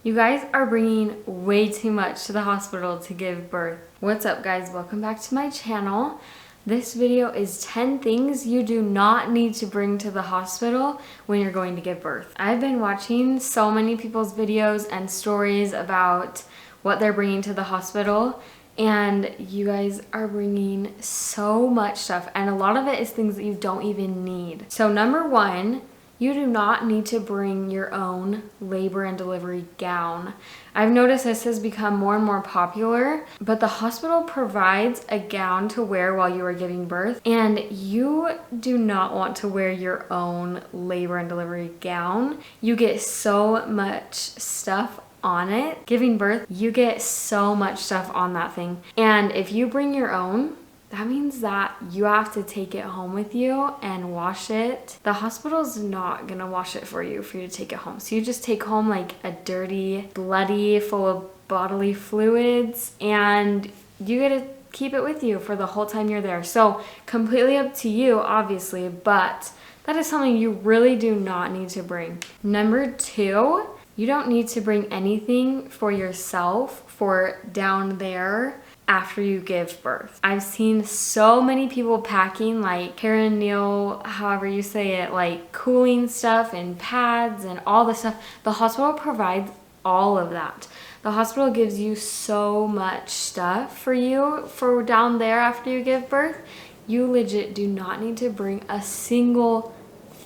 You guys are bringing way too much to the hospital to give birth. What's up, guys? Welcome back to my channel. This video is 10 things you do not need to bring to the hospital when you're going to give birth. I've been watching so many people's videos and stories about what they're bringing to the hospital, and you guys are bringing so much stuff, and a lot of it is things that you don't even need. So number one, you do not need to bring your own labor and delivery gown. I've noticed this has become more and more popular, but the hospital provides a gown to wear while you are giving birth, and you do not want to wear your own labor and delivery gown. You get so much stuff on it. Giving birth, you get so much stuff on that thing. And if you bring your own, that means that you have to take it home with you and wash it. The hospital's not gonna wash it for you to take it home. So you just take home like a dirty, bloody, full of bodily fluids, and you get to keep it with you for the whole time you're there. So completely up to you, obviously, but that is something you really do not need to bring. Number two, you don't need to bring anything for yourself for down there after you give birth. I've seen so many people packing like perineal, however you say it, like cooling stuff and pads and all the stuff. The hospital provides all of that. The hospital gives you so much stuff for you for down there after you give birth. You legit do not need to bring a single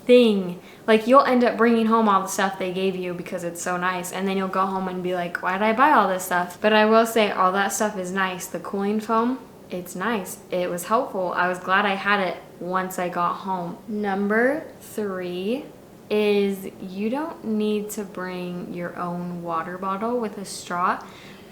thing. Like, you'll end up bringing home all the stuff they gave you because it's so nice, and then you'll go home and be like, why did I buy all this stuff? But I will say, all that stuff is nice. The cooling foam, it's nice. It was helpful. I was glad I had it once I got home. Number three is you don't need to bring your own water bottle with a straw.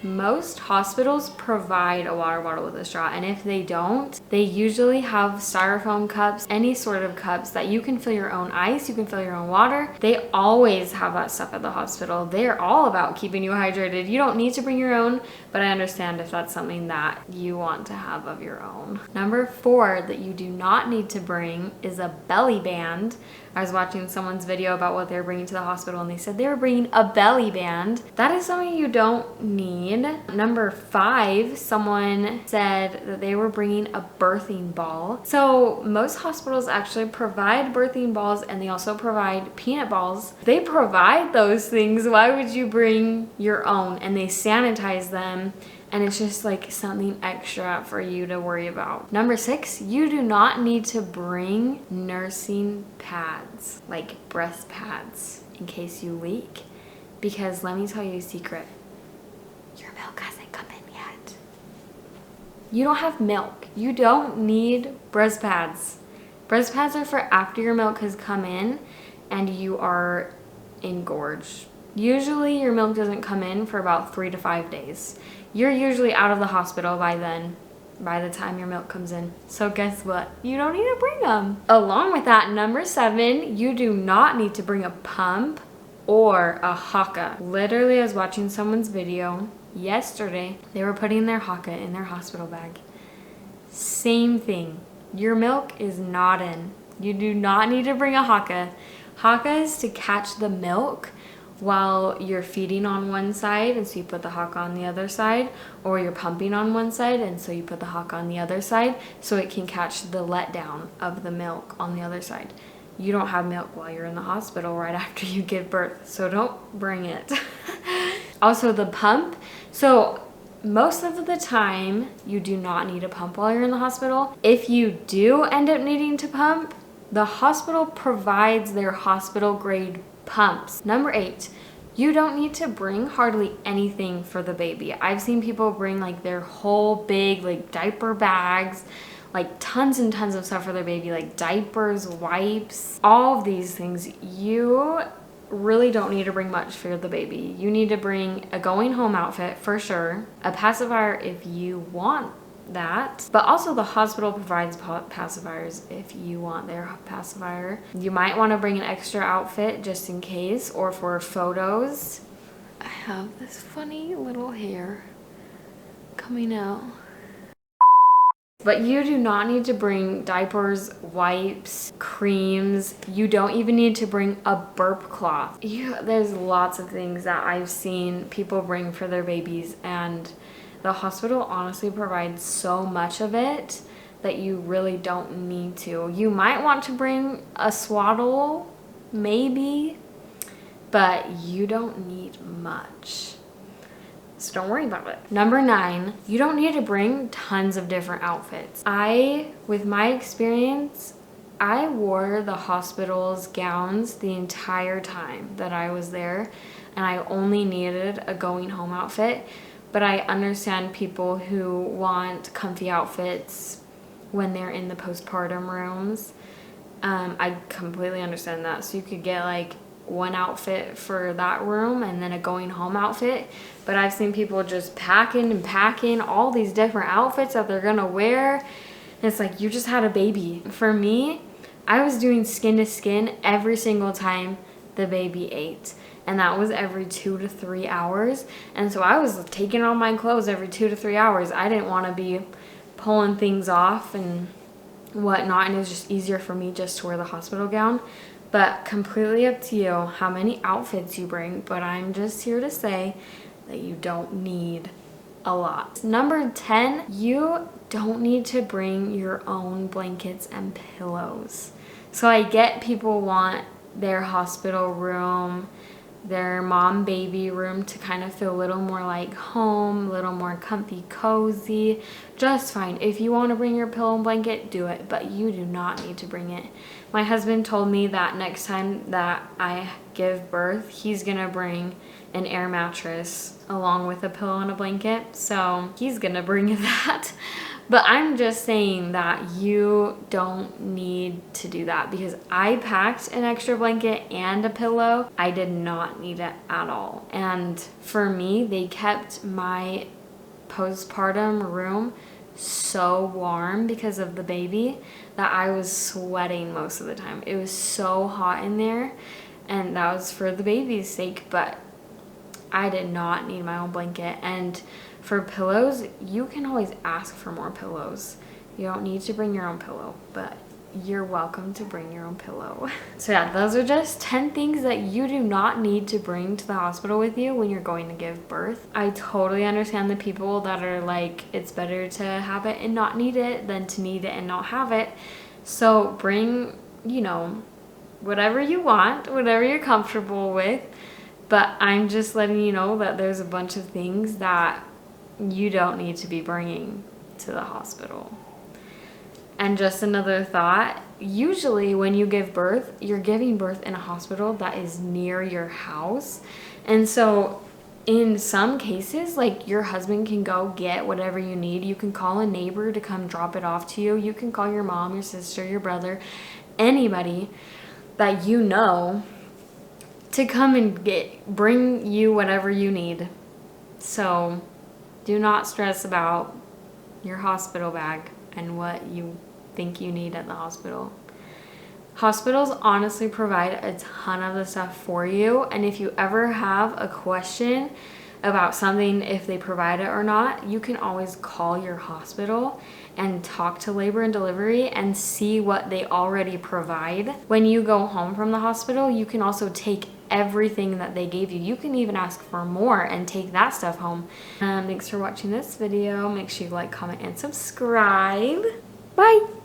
Most hospitals provide a water bottle with a straw, and if they don't, they usually have styrofoam cups, any sort of cups that you can fill your own ice, you can fill your own water. They always have that stuff at the hospital. They're all about keeping you hydrated. You don't need to bring your own, but I understand if that's something that you want to have of your own. Number four that you do not need to bring is a belly band. I was watching someone's video about what they're bringing to the hospital, and they said they were bringing a belly band. That is something you don't need. Number five, someone said that they were bringing a birthing ball. So most hospitals actually provide birthing balls, and they also provide peanut balls. They provide those things. Why would you bring your own? And they sanitize them, and it's just like something extra for you to worry about. Number six, you do not need to bring nursing pads, like breast pads, in case you leak. Because let me tell you a secret. Your milk hasn't come in yet. You don't have milk. You don't need breast pads. Breast pads are for after your milk has come in and you are engorged. Usually your milk doesn't come in for about 3 to 5 days. You're usually out of the hospital by then, by the time your milk comes in. So guess what? You don't need to bring them. Along with that, number seven, you do not need to bring a pump or a haakaa. Literally, I was watching someone's video yesterday. They were putting their haakaa in their hospital bag. Same thing. Your milk is not in. You do not need to bring a haakaa. Haakaa is to catch the milk while you're feeding on one side, and so you put the haakaa on the other side, or you're pumping on one side, and so you put the haakaa on the other side, so it can catch the letdown of the milk on the other side. You don't have milk while you're in the hospital right after you give birth, so don't bring it. Also, the pump. So most of the time, you do not need a pump while you're in the hospital. If you do end up needing to pump, the hospital provides their hospital grade pumps. Number eight, you don't need to bring hardly anything for the baby. I've seen people bring like their whole big like diaper bags, like tons and tons of stuff for their baby, like diapers, wipes, all of these things. You really don't need to bring much for the baby. You need to bring a going home outfit for sure, a pacifier if you want that, but also the hospital provides pacifiers if you want their pacifier. You might want to bring an extra outfit just in case, or for photos. I have this funny little hair coming out. But you do not need to bring diapers, wipes, creams. You don't even need to bring a burp cloth. There's lots of things that I've seen people bring for their babies, and the hospital honestly provides so much of it that you really don't need to. You might want to bring a swaddle, maybe, but you don't need much. So don't worry about it. Number 9, you don't need to bring tons of different outfits. With my experience, I wore the hospital's gowns the entire time that I was there, and I only needed a going home outfit. But I understand people who want comfy outfits when they're in the postpartum rooms. I completely understand that. So you could get like one outfit for that room and then a going home outfit. But I've seen people just packing all these different outfits that they're gonna wear. And it's like, you just had a baby. For me, I was doing skin to skin every single time the baby ate. And that was every 2 to 3 hours. And so I was taking on my clothes every 2 to 3 hours. I didn't want to be pulling things off and whatnot. And it was just easier for me just to wear the hospital gown. But completely up to you how many outfits you bring. But I'm just here to say that you don't need a lot. Number 10, you don't need to bring your own blankets and pillows. So I get people want their hospital room, their mom baby room to kind of feel a little more like home, a little more comfy, cozy. Just fine. If you want to bring your pillow and blanket, do it, but you do not need to bring it. My husband told me that next time that I give birth, he's gonna bring an air mattress along with a pillow and a blanket, so he's gonna bring that. But I'm just saying that you don't need to do that, because I packed an extra blanket and a pillow. I did not need it at all. And for me, they kept my postpartum room so warm because of the baby that I was sweating most of the time. It was so hot in there, and that was for the baby's sake, but I did not need my own blanket. And for pillows, you can always ask for more pillows. You don't need to bring your own pillow, but you're welcome to bring your own pillow. So yeah, those are just 10 things that you do not need to bring to the hospital with you when you're going to give birth. I totally understand the people that are like, it's better to have it and not need it than to need it and not have it. So bring, whatever you want, whatever you're comfortable with. But I'm just letting you know that there's a bunch of things that you don't need to be bringing to the hospital. And just another thought, usually when you give birth, you're giving birth in a hospital that is near your house. And so in some cases, like, your husband can go get whatever you need. You can call a neighbor to come drop it off to you. You can call your mom, your sister, your brother, anybody that you know to come and bring you whatever you need. So do not stress about your hospital bag and what you think you need at the hospital. Hospitals honestly provide a ton of the stuff for you, and if you ever have a question about something, if they provide it or not, you can always call your hospital and talk to labor and delivery and see what they already provide. When you go home from the hospital, you can also take everything that they gave you. You can even ask for more and take that stuff home. Thanks for watching this video. Make sure you like, comment, and subscribe. Bye!